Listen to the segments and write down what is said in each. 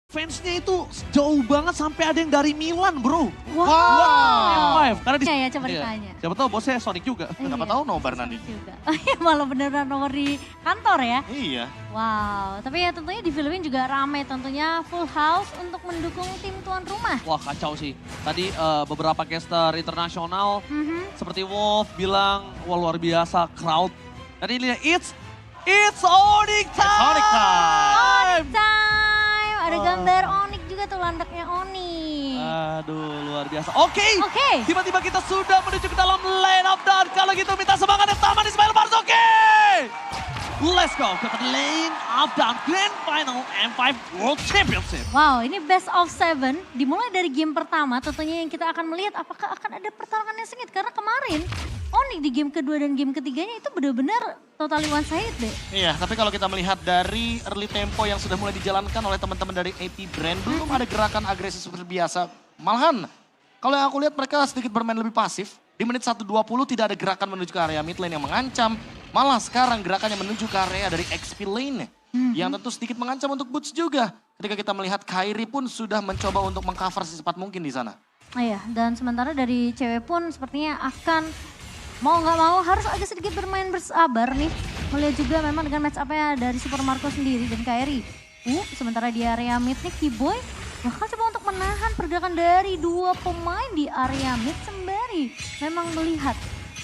Fansnya itu jauh banget sampai ada yang dari Milan, bro. Wow. M5. Karena di Ya, coba iya. ditanya. Siapa tahu bosnya Sonic juga. Siapa tahu nobar nanti. Juga. Malah beneran nomor di kantor ya. Iya. Wow, tapi ya tentunya di Filipina juga ramai tentunya full house untuk mendukung tim tuan rumah. Wah kacau sih. Tadi beberapa caster internasional seperti Wolf bilang, wah luar biasa crowd. Tadi lihat it's Onyx time! Sonic time! Time, ada gambar Onyx juga tuh landaknya Onyx. Aduh luar biasa. Oke, Oke. tiba-tiba kita sudah menuju ke dalam lane of down. Kalau gitu minta semangat yang taman Ismail Marzuki! Let's go ke lane of down Grand Final M5 World Championship. Wow, ini best of 7 dimulai dari game pertama tentunya yang kita akan melihat apakah akan ada pertarungan yang sengit. Karena kemarin Onyx di game kedua dan game ketiganya itu benar-benar totally one sided deh. Iya, tapi kalau kita melihat dari early tempo yang sudah mulai dijalankan oleh teman-teman dari AP Brand, belum ada gerakan agresif seperti biasa. Malahan, kalau yang aku lihat mereka sedikit bermain lebih pasif. Di menit 1:20 tidak ada gerakan menuju ke area mid lane yang mengancam. Malah sekarang gerakannya menuju ke area dari XP lane. Yang tentu sedikit mengancam untuk Boots juga. Ketika kita melihat Kairi pun sudah mencoba untuk mengcover secepat mungkin di sana. Oh iya, dan sementara dari cewek pun sepertinya akan mau nggak mau harus agak sedikit bermain bersabar nih. Melihat juga memang dengan match up-nya dari Super Marco sendiri dan Kairi. Sementara di area mid nih Keyboy bakal coba untuk menahan pergerakan dari dua pemain di area mid sembari memang melihat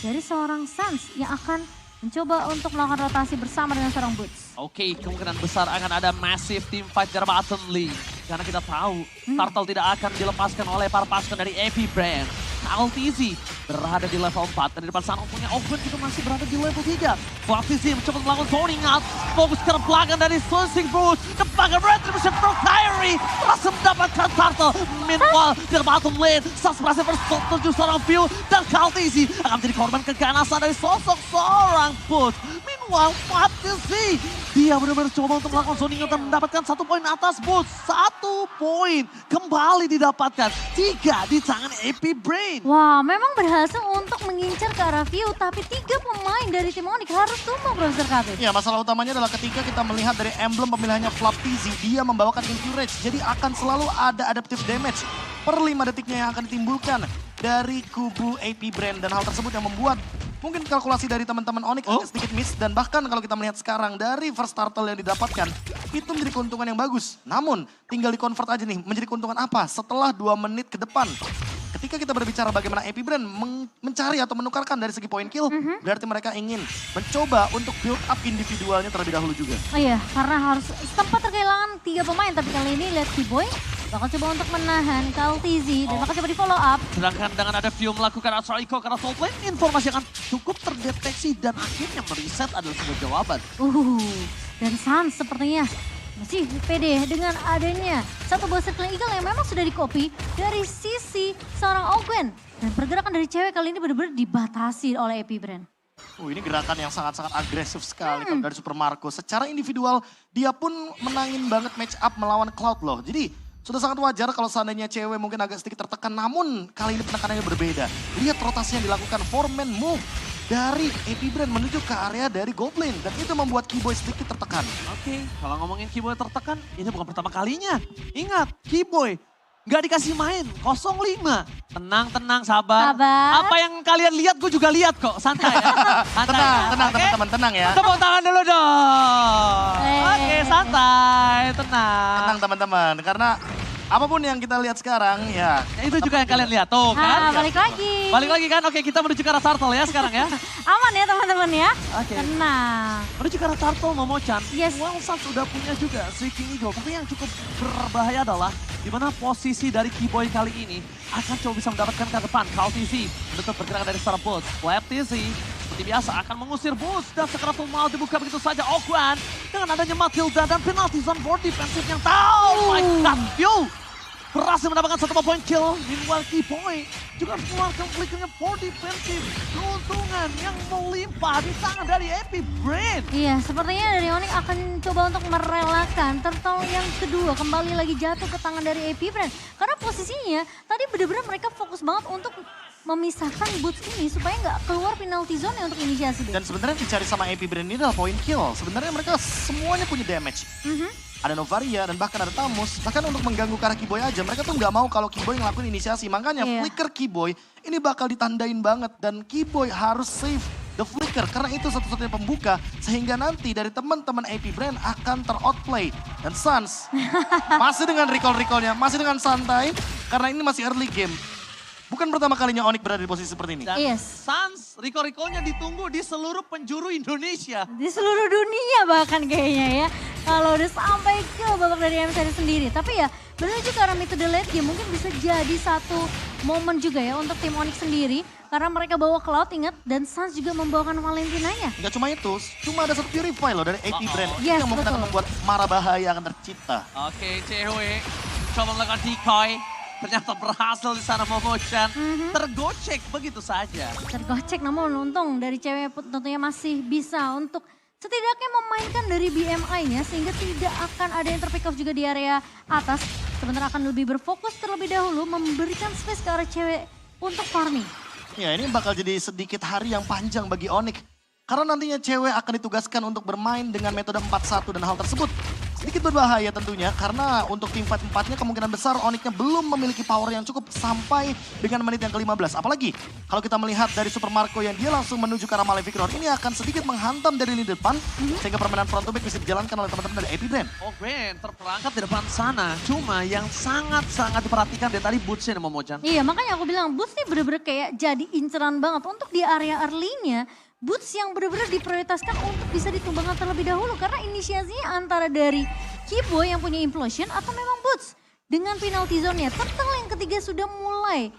dari seorang Sans yang akan mencoba untuk melakukan rotasi bersama dengan seorang Boots. Oke, kemungkinan besar akan ada massive team fight dari bottom lane. Karena kita tahu Turtle tidak akan dilepaskan oleh para pasukan dari AP Brand. LTZ berada di level 4 dan di depan sana punya Ogun juga masih berada di level 3. LTZ mencoba melakukan zoning out, fokus ke belakang dari Sonsing Bruce. Depan retribution from Kyrie, berhasil mendapatkan Turtle. Meanwhile di bottom lane, Sas berhasil bersetuju seorang view dan LTZ akan menjadi korban keganasan dari sosok seorang Boots. Meanwhile LTZ dia benar-benar coba untuk melakukan zoning out dan mendapatkan 1 poin atas Boots. 1 poin kembali didapatkan, 3 di tangan AP Brain. Wah, memang berhasil untuk mengincar ke arah view, tapi 3 pemain dari tim Onyx harus tumbang, Profesor Kabir. Ya, masalah utamanya adalah ketika kita melihat dari emblem pemilihannya Flap TZ, dia membawakan Encourage. Jadi akan selalu ada adaptive damage per 5 detiknya yang akan ditimbulkan dari kubu AP Brand. Dan hal tersebut yang membuat mungkin kalkulasi dari teman-teman Onyx agak sedikit miss. Dan bahkan kalau kita melihat sekarang dari first turtle yang didapatkan, itu menjadi keuntungan yang bagus. Namun tinggal di-convert aja nih, menjadi keuntungan apa? Setelah 2 menit ke depan. Ketika kita berbicara bagaimana AP Brand mencari atau menukarkan dari segi point kill, berarti mereka ingin mencoba untuk build up individualnya terlebih dahulu juga. Oh iya, karena harus sempat terkehilangan 3 pemain, tapi kali ini lihat Keyboy bakal coba untuk menahan KLTZ dan bakal coba di follow up. Sedangkan dengan ada view melakukan Astral Echo karena Soul Flame, informasi akan cukup terdeteksi dan akhirnya mereset adalah sebuah jawaban. Dan Sans sepertinya masih pede dengan adanya satu buah Circling Eagle yang memang sudah di-copy dari sisi seorang Ogwen. Dan pergerakan dari cewek kali ini benar-benar dibatasi oleh AP Brand. Ini gerakan yang sangat-sangat agresif sekali kalau dari Super Marco. Secara individual dia pun menangin banget match up melawan Cloud loh. Jadi sudah sangat wajar kalau seandainya cewek mungkin agak sedikit tertekan. Namun kali ini penekanannya berbeda. Lihat rotasi yang dilakukan 4-man move dari AP Brand menuju ke area dari Goblin. Dan itu membuat Keyboy sedikit tertekan. Oke, kalau ngomongin Keyboy tertekan, ini bukan pertama kalinya. Ingat, Keyboy nggak dikasih main, 0-5. Tenang, sabar. Apa yang kalian lihat, gue juga lihat kok. Santai ya. Santai Tenang Oke? teman-teman, tenang ya. Tepuk tangan dulu dong. Oke, santai, tenang. Tenang teman-teman, karena apapun yang kita lihat sekarang ya. Itu juga yang kalian lihat, tuh kan. Balik lagi. Balik lagi kan, oke kita menuju ke arah Turtle ya sekarang ya. Aman ya teman-teman ya. Oke. Tenang. Menuju ke arah Turtle, Momo-chan. Yes. Wilson sudah punya juga Shrieking Eagle. Tapi yang cukup berbahaya adalah di mana posisi dari Keyboy kali ini akan coba bisa mendapatkan ke depan. KLTZ menutup pergerakan dari Star Boots. Flap TZ seperti biasa akan mengusir Boots dan sekarang mau dibuka begitu saja Ogwan dengan adanya Matilda dan penalti zone board defensive yang tahu. My God, view berhasil mendapatkan 1 poin kill. Meanwhile Keyboy juga mengeluarkan flickernya for defensive. Keuntungan yang melimpah di tangan dari AP Brand. Iya, sepertinya dari Onyx akan coba untuk merelakan turtle yang kedua kembali lagi jatuh ke tangan dari AP Brand. Karena posisinya tadi benar-benar mereka fokus banget untuk memisahkan Boots ini supaya nggak keluar penalty zone untuk inisiasi. Dan sebenarnya dicari sama AP Brand ini adalah point kill. Sebenarnya mereka semuanya punya damage. ada Novaria, dan bahkan ada Tamus. Bahkan untuk mengganggu ke arah Keyboy aja, mereka tuh nggak mau kalau Keyboy ngelakuin inisiasi. Makanya flicker Keyboy ini bakal ditandain banget. Dan Keyboy harus save the flicker, karena itu satu-satunya pembuka. Sehingga nanti dari teman-teman AP Brand akan ter-outplay. Dan Suns masih dengan recall-recallnya, masih dengan santai. Karena ini masih early game. Bukan pertama kalinya Onyx berada di posisi seperti ini. Dan Suns, recall-recallnya ditunggu di seluruh penjuru Indonesia. Di seluruh dunia bahkan kayaknya ya. Kalau udah sampai ke babak dari MSR sendiri. Tapi ya menuju ke arah mid to the late game mungkin bisa jadi satu momen juga ya untuk tim Onyx sendiri. Karena mereka bawa Cloud, ingat, dan Suns juga membawakan Valentinanya. Nggak cuma itu, cuma ada satu Purify loh dari AP Brand. Yes, yang mungkin akan membuat mara bahaya akan tercipta. Oke, CHW coba melakukan decoy. Ternyata berhasil di sana Momochan. Tergocek begitu saja. Tergocek namun untung dari cewek tentunya masih bisa untuk setidaknya memainkan dari BMI-nya sehingga tidak akan ada yang terpick off juga di area atas. Sebentar akan lebih berfokus terlebih dahulu memberikan space ke arah cewek untuk farming. Ya ini bakal jadi sedikit hari yang panjang bagi Onyx. Karena nantinya cewek akan ditugaskan untuk bermain dengan metode 4-1 dan hal tersebut sedikit berbahaya tentunya. Karena untuk tim fight 4-nya kemungkinan besar Onyx-nya belum memiliki power yang cukup sampai dengan menit yang ke-15. Apalagi kalau kita melihat dari Super Marco yang dia langsung menuju ke arah Malefic Roar. Ini akan sedikit menghantam dari lini depan. Sehingga permainan front to back bisa dijalankan oleh teman-teman dari AP Brand. Oh Brand terperangkap di depan sana. Cuma yang sangat-sangat diperhatikan dari tadi Boots-nya Momochan. Iya makanya aku bilang Boots nih bener-bener kayak jadi inceran banget untuk di area early-nya. Boots yang benar-benar diprioritaskan untuk bisa ditumbangkan terlebih dahulu. Karena inisiasinya antara dari Keyboy yang punya implosion atau memang Boots. Dengan penalty zone-nya. Turtle yang ketiga sudah mulai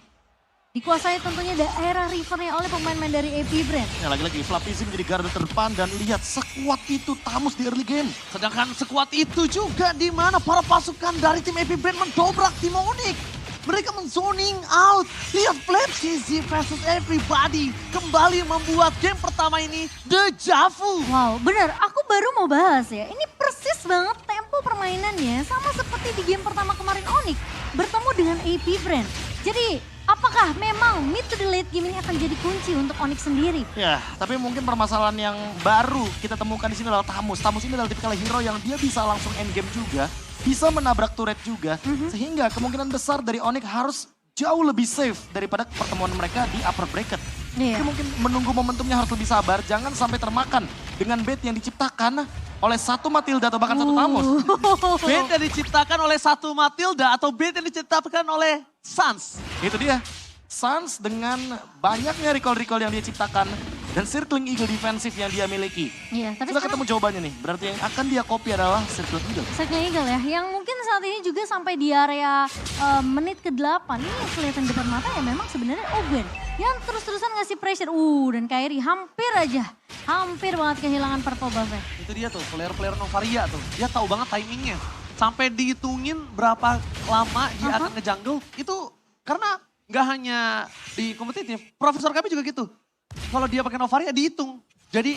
dikuasai tentunya daerah rivernya oleh pemain-pemain dari AP Brand. Ya lagi-lagi Flappy menjadi garda terdepan dan lihat sekuat itu Tamus di early game. Sedangkan sekuat itu juga di mana para pasukan dari tim AP Brand mendobrak tim Onyx. Mereka men-zoning out. Lihat Flap CZ versus everybody. Kembali membuat game pertama ini deja vu. Wow benar, aku baru mau bahas ya. Ini persis banget tempo permainannya sama seperti di game pertama kemarin Onyx. Bertemu dengan AP Brand. Jadi apakah memang mid to the late game ini akan jadi kunci untuk Onyx sendiri? Ya, tapi mungkin permasalahan yang baru kita temukan di sini adalah Tamus. Tamus ini adalah tipikal hero yang dia bisa langsung end game juga. Bisa menabrak turret juga, sehingga kemungkinan besar dari Onyx harus jauh lebih safe daripada pertemuan mereka di upper bracket. Jadi mungkin menunggu momentumnya harus lebih sabar, jangan sampai termakan dengan bait yang diciptakan oleh satu Matilda atau bahkan satu Tamus. Bait yang diciptakan oleh satu Matilda atau bait yang diciptakan oleh Suns. Itu dia, Suns dengan banyaknya recall-recall yang dia ciptakan dan circling eagle defensif yang dia miliki. Iya, tapi Sudah ketemu jawabannya nih, berarti yang akan dia copy adalah circling eagle. Circling Eagle ya, yang mungkin saat ini juga sampai di area menit ke-8. Ini yang kelihatan depan mata ya memang sebenarnya Owen. Yang terus-terusan ngasih pressure. Dan Kairi hampir banget kehilangan purple buff-nya. Itu dia tuh, player-player Novaria tuh. Dia tahu banget timingnya. Sampai dihitungin berapa lama dia akan nge-jungle. Itu karena nggak hanya di kompetitif, Profesor kami juga gitu. Kalau dia pakai Novaria dihitung. Jadi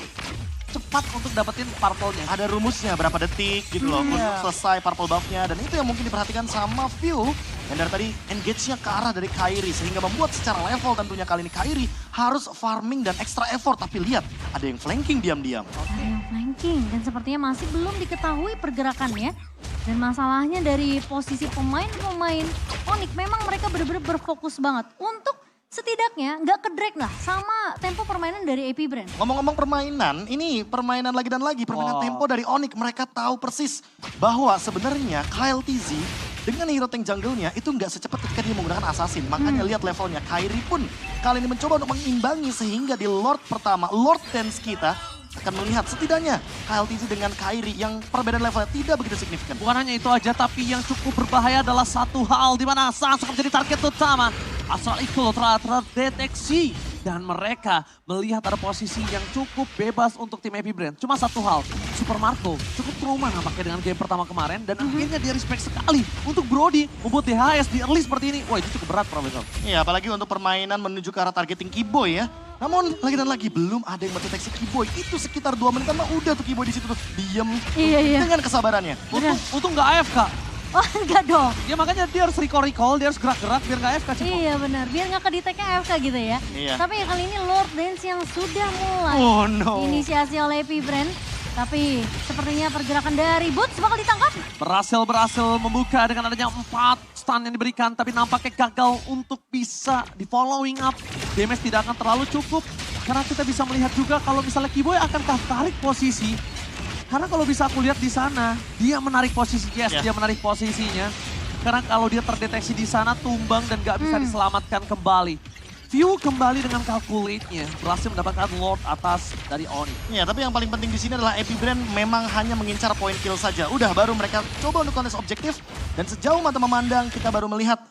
cepat untuk dapetin purple-nya. Ada rumusnya berapa detik gitu loh untuk selesai purple buff-nya. Dan itu yang mungkin diperhatikan sama View. Dan dari tadi engage-nya ke arah dari Kairi. Sehingga membuat secara level tentunya kali ini Kairi harus farming dan extra effort. Tapi lihat ada yang flanking diam-diam. Ada yang flanking dan sepertinya masih belum diketahui pergerakannya. Dan masalahnya dari posisi pemain-pemain Onyx memang mereka benar-benar berfokus banget untuk setidaknya nggak ke-drag lah sama tempo permainan dari AP Brand. Ngomong-ngomong permainan, ini permainan lagi dan lagi. Permainan tempo dari Onyx. Mereka tahu persis bahwa sebenarnya Kyle TZ dengan hero tank jungle-nya itu nggak secepat ketika dia menggunakan assassin. Makanya lihat levelnya. Kairi pun kali ini mencoba untuk mengimbangi sehingga di Lord pertama, Lord Dance kita akan melihat setidaknya Kyle TZ dengan Kairi yang perbedaan levelnya tidak begitu signifikan. Bukan hanya itu aja, tapi yang cukup berbahaya adalah satu hal di mana Suns akan menjadi target utama. Asal itu telah terdeteksi dan mereka melihat ada posisi yang cukup bebas untuk tim AP Brand. Cuma satu hal, Super Marco cukup trauma nampaknya dengan game pertama kemarin dan akhirnya dia respect sekali untuk Brody membuat DHS di early seperti ini. Wah itu cukup berat Profesor. Iya apalagi untuk permainan menuju ke arah targeting Keyboy ya. Namun lagi dan lagi belum ada yang mendeteksi Keyboy. Itu sekitar 2 menit mah udah tuh Keyboy di situ tuh diem dengan kesabarannya. Untung nggak AFK. Oh enggak dong. Ya makanya dia harus recall, dia harus gerak-gerak biar nggak AFK. Iya benar, biar nggak kedeteknya AFK gitu ya. Iya. Tapi kali ini Lord Dance yang sudah mulai Oh no. inisiasi oleh AP Brand. Tapi sepertinya pergerakan dari Boots bakal ditangkap. Berhasil membuka dengan adanya 4 stun yang diberikan, tapi nampaknya gagal untuk bisa di following up. Damage tidak akan terlalu cukup, karena kita bisa melihat juga kalau misalnya Kiboy akankah tarik posisi. Karena kalau bisa aku lihat di sana, dia menarik posisi, dia menarik posisinya. Karena kalau dia terdeteksi di sana tumbang dan gak bisa diselamatkan kembali. View kembali dengan calculate-nya, berhasil mendapatkan Lord atas dari Oni. Ya, tapi yang paling penting di sini adalah Epic Brand memang hanya mengincar point kill saja. Udah, baru mereka coba untuk kontes objektif. Dan sejauh mata memandang, kita baru melihat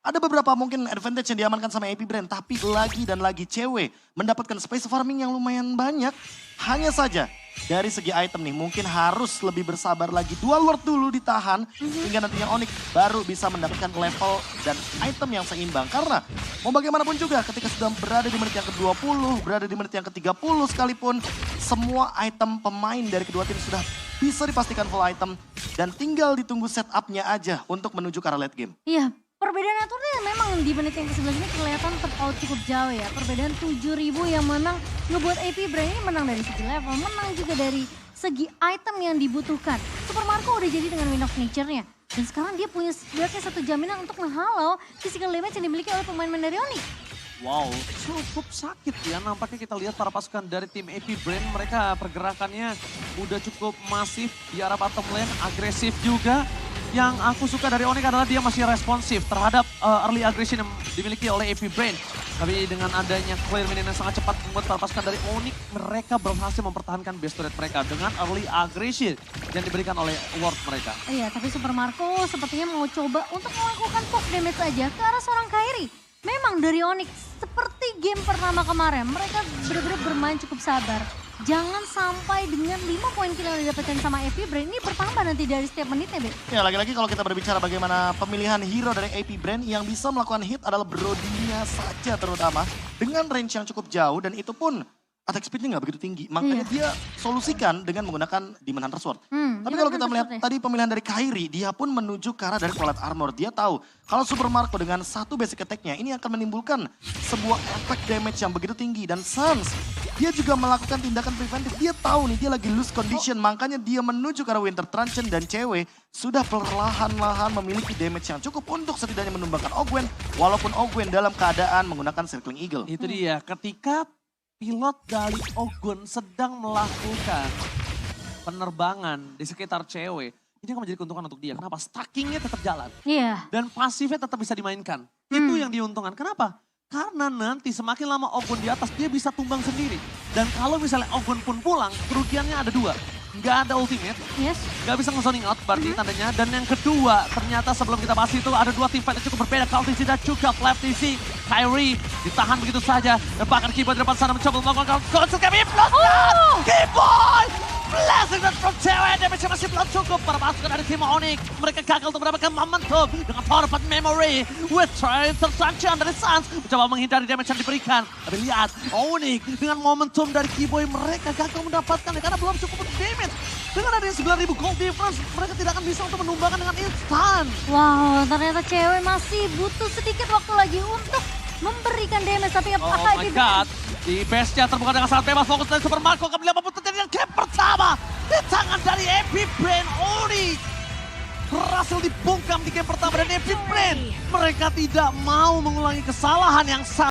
ada beberapa mungkin advantage yang diamankan sama Epic Brand. Tapi lagi dan lagi cewek mendapatkan space farming yang lumayan banyak. Hanya saja dari segi item nih mungkin harus lebih bersabar lagi. 2 Lord dulu ditahan hingga nantinya Onyx baru bisa mendapatkan level dan item yang seimbang. Karena mau bagaimanapun juga ketika sudah berada di menit yang ke-20, berada di menit yang ke-30 sekalipun, semua item pemain dari kedua tim sudah bisa dipastikan full item dan tinggal ditunggu setupnya aja untuk menuju ke arah late game. Iya, perbedaan aturnya memang di menit yang ke-11 ini kelihatan terpaut cukup jauh ya. Perbedaan 7.000 yang memang ngebuat AP Brand ini menang dari segi level, menang juga dari segi item yang dibutuhkan. Super Marco udah jadi dengan Wind of Nature-nya. Dan sekarang dia punya setidaknya satu jaminan untuk menghalau physical damage yang dimiliki oleh pemain-pemain dari Onyx. Wow, cukup sakit ya. Nampaknya kita lihat para pasukan dari tim AP Brand, mereka pergerakannya udah cukup masif di arah bottom lane, agresif juga. Yang aku suka dari Onyx adalah dia masih responsif terhadap early aggression yang dimiliki oleh AP Brand. Tapi dengan adanya clear minion yang sangat cepat membuat para pasukan dari Onyx, mereka berhasil mempertahankan base turret mereka dengan early aggression yang diberikan oleh Lord mereka. Iya, tapi Super Marco sepertinya mau coba untuk melakukan poke damage saja ke arah seorang Kairi. Memang dari Onyx, seperti game pertama kemarin, mereka benar-benar bermain cukup sabar. Jangan sampai dengan 5 poin kill yang didapatkan sama AP Brand ini bertambah nanti dari setiap menitnya, Be. Ya, lagi-lagi kalau kita berbicara bagaimana pemilihan hero dari AP Brand yang bisa melakukan hit adalah Brody-nya saja terutama. Dengan range yang cukup jauh dan itu pun attack speed-nya nggak begitu tinggi. Makanya dia solusikan dengan menggunakan Demon Hunter Sword. Tapi kalau kita melihat tadi pemilihan dari Kairi, dia pun menuju ke arah dari Twilight Armor. Dia tahu kalau Super Marco dengan satu basic attack-nya ini akan menimbulkan sebuah efek damage yang begitu tinggi. Dan Sans, dia juga melakukan tindakan preventif. Dia tahu nih dia lagi lose condition, makanya dia menuju ke arah Winter Truncheon dan cewek sudah perlahan-lahan memiliki damage yang cukup untuk setidaknya menumbangkan Ogwen. Walaupun Ogwen dalam keadaan menggunakan Circling Eagle. Itu dia, ketika pilot dari Ogwen sedang melakukan penerbangan di sekitar cewek, ini akan menjadi keuntungan untuk dia. Kenapa? Stackingnya tetap jalan. Iya. Dan pasifnya tetap bisa dimainkan. Itu yang diuntungkan. Kenapa? Karena nanti semakin lama Ogwen di atas, dia bisa tumbang sendiri. Dan kalau misalnya Ogwen pun pulang, kerugiannya ada 2. Nggak ada ultimate, nggak bisa nge-zoning out berarti tandanya. Dan yang kedua, ternyata sebelum kita bahas itu ada 2 tim fight yang cukup berbeda. Kaltisi dan juga Flaptisi. Kyrie ditahan begitu saja. Dan bahkan Kiboy di depan sana mencoba melakukan konsep kami. Kiboy! Blessing dan from cewek, damage masih belum cukup para pasukan dari tim Onyx. Mereka gagal untuk mendapatkan momentum dengan power of memory. With Truncheon dari Sans mencoba menghindari damage yang diberikan. Tapi lihat, Onyx dengan momentum dari Kiboy mereka gagal mendapatkan karena belum cukup untuk damage. Dengan adanya 9.000 gold difference, mereka tidak akan bisa untuk menumbangkan dengan instan. Wow, ternyata cewek masih butuh sedikit waktu lagi untuk memberikan damage. Tapi apakah oh my god, di base-nya terbuka dengan sangat bebas. Fokus dari Super Marco akan melihat apapun terjadi. Dan game pertama di tangan dari Epic Brand. Onyx berhasil dibungkam di game pertama dan Epic Brand. Mereka tidak mau mengulangi kesalahan yang sama.